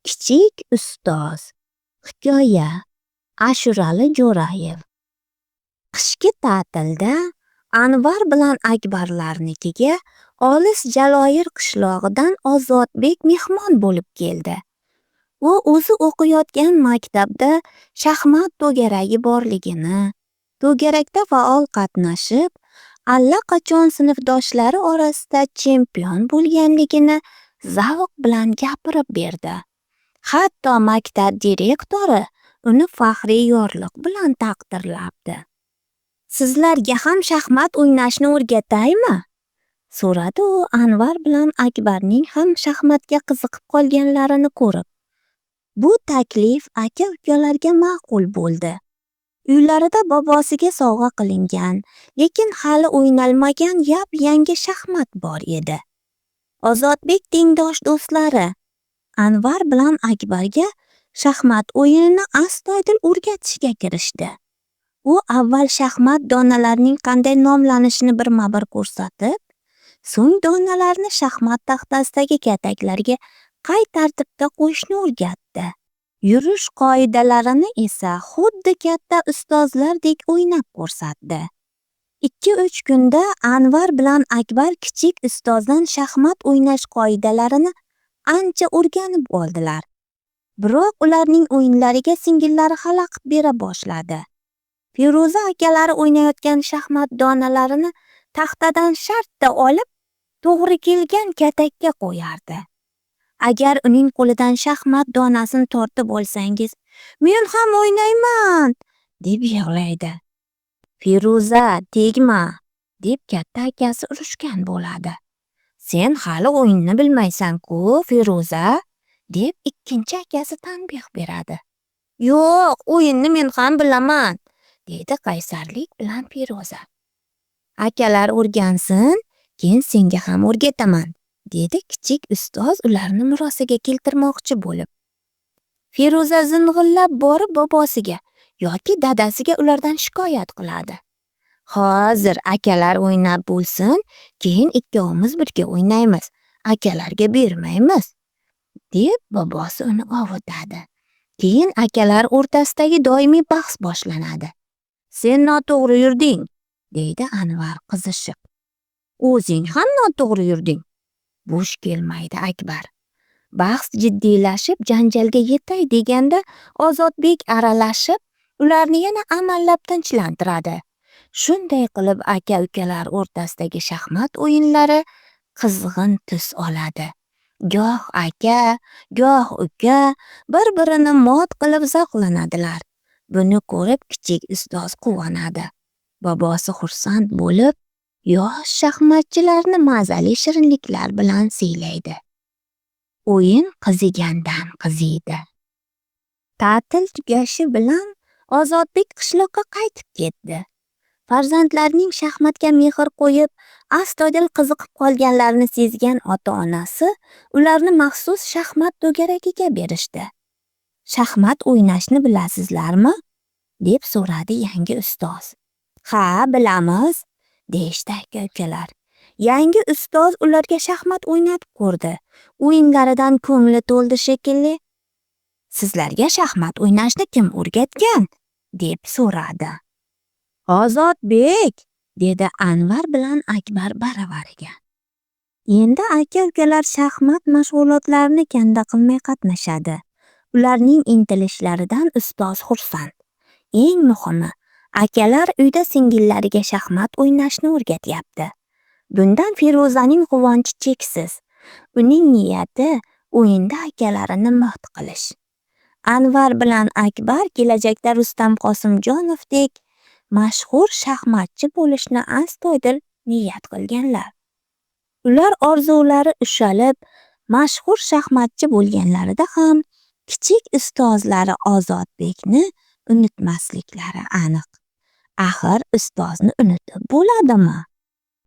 Kichik ustoz. Hikoya. Ashurali Jo'rayev. Qishki ta'tilda Anvar bilan Akbarlarnikiga olis Jaloyir qishlog'idan Ozodbek mehmon bo'lib keldi. U o'zi o'qiyotgan maktabda shaxmat to'garagi borligini, to'garakda faol qatnashib, allaqachon sinfdoshlari orasida chempion bo'lganligini zavq bilan gapirib berdi. Hatto maktab direktori uni faxriy yorliq bilan taqdirlabdi. "Sizlarga ham shaxmat o'ynashni o'rgataymi?" so'radi u Anvar bilan Akbarning ham shaxmatga qiziqib qolganlarini ko'rib. Bu taklif aka-ukalarga ma'qul bo'ldi. Uylarida bobosiga sovg'a qilingan, lekin hali o'ynalmagan yap-yangi shaxmat bor edi. Ozodbek tengdosh do'stlari Anvar bilan Akbarga shaxmat o'yinini astoydil o'rgatishga kirishdi. U avval shaxmat donalarining qanday nomlanishini birma-bir ko'rsatib, so'ng donalarni shaxmat taxtasidagi kataklarga qay tartibda qo'yishni o'rgatdi. Yurish qoidalarini esa xuddi katta ustozlardek o'ynab ko'rsatdi. 2-3 kunda Anvar bilan Akbar kichik ustozdan shaxmat o'ynash qoidalarini ancha o'rganib oldilar. Biroq ularning o'yinlariga singillari xalaqit bera boshladi. Feruza akalari o'ynayotgan shaxmat donalarini taxtadan shartta olib, to'g'ri kelgan katakka qo'yardi. Agar uning qo'lidan shaxmat donasini tortib olsangiz, "Men ham o'ynayman!" deb yig'laydi. "Feruza, tegma!" deb katta akasi urishgan bo'ladi. "Sen hali o'yinni bilmaysan-ku, Feruza!" deb ikkinchi akasi tanbeh beradi. "Yo'q, o'yinni men ham bilaman!" deydi qaysarlik bilan Feruza. "Akalar o'rgansin, keyin senga ham o'rgataman", dedi kichik ustoz ularni murosaga keltirmoqchi bo'lib. Feruza zing'illab borib bobosiga yoki dadasiga ulardan shikoyat qiladi. "Hozir akalar o'ynab bo'lsin, keyin ikkovimiz birga o'ynaymiz, akalarga bermaymiz", deb bobosi uni ovutadi. Keyin akalar o'rtasidagi doimiy bahs boshlanadi. "Sen noto'g'ri yurding", deydi Anvar qizishib. "O'zing ham noto'g'ri yurding", bo'sh kelmaydi Akbar. Bahs jiddiylashib janjalga yetay deganda Ozodbek aralashib, ularni yana amallab tinchlantiradi. Shunday qilib aka-ukalar o'rtasidagi shaxmat o'yinlari qizg'in tus oladi. Goh aka, goh uka bir-birini mot qilib zavqlanadilar. Buni ko'rib kichik ustoz quvonadi. Bobosi xursand bo'lib, yosh shaxmatchilarni mazali shirinliklar bilan siylaydi. O'yin qizigandan qiziydi. Ta'til tugashi bilan Ozodbek qishloqqa qaytib ketdi. Farzandlarining shaxmatga mehr qo'yib, astoydil qiziqib qolganlarini sezgan ota-onasi ularni maxsus shaxmat to'garagiga berishdi. "Shaxmat o'ynashni bilasizlarmi?" deb so'radi yangi ustoz. "Ha, bilamiz", deyishdi aka-ukalar. Yangi ustoz ularga shaxmat o'ynatib ko'rdi. O'yinlaridan ko'ngli to'ldi shekilli. "Sizlarga shaxmat o'ynashni kim o'rgatgan?" deb so'radi. "Ozodbek", dedi Anvar bilan Akbar baravariga. Endi aka-ukalar shaxmat mashg'ulotlarini kanda qilmay qatnashadi. Ularning intilishlaridan ustoz xursand. Eng muhimi, akalar uyda singillariga shaxmat o'ynashni o'rgatyapti. Bundan Feruzaning quvonchi cheksiz. Uning niyati o'yinda akalarini mot qilish. Anvar bilan Akbar kelajakda Rustam Qosimjonovdek mashhur shaxmatchi bo'lishni astoydil niyat qilganlar. Ular orzulari ushalib, mashhur shaxmatchi bo'lganlarida ham kichik ustozlari Ozodbekni unutmasliklari aniq. Axir ustozni unutib bo'ladimi?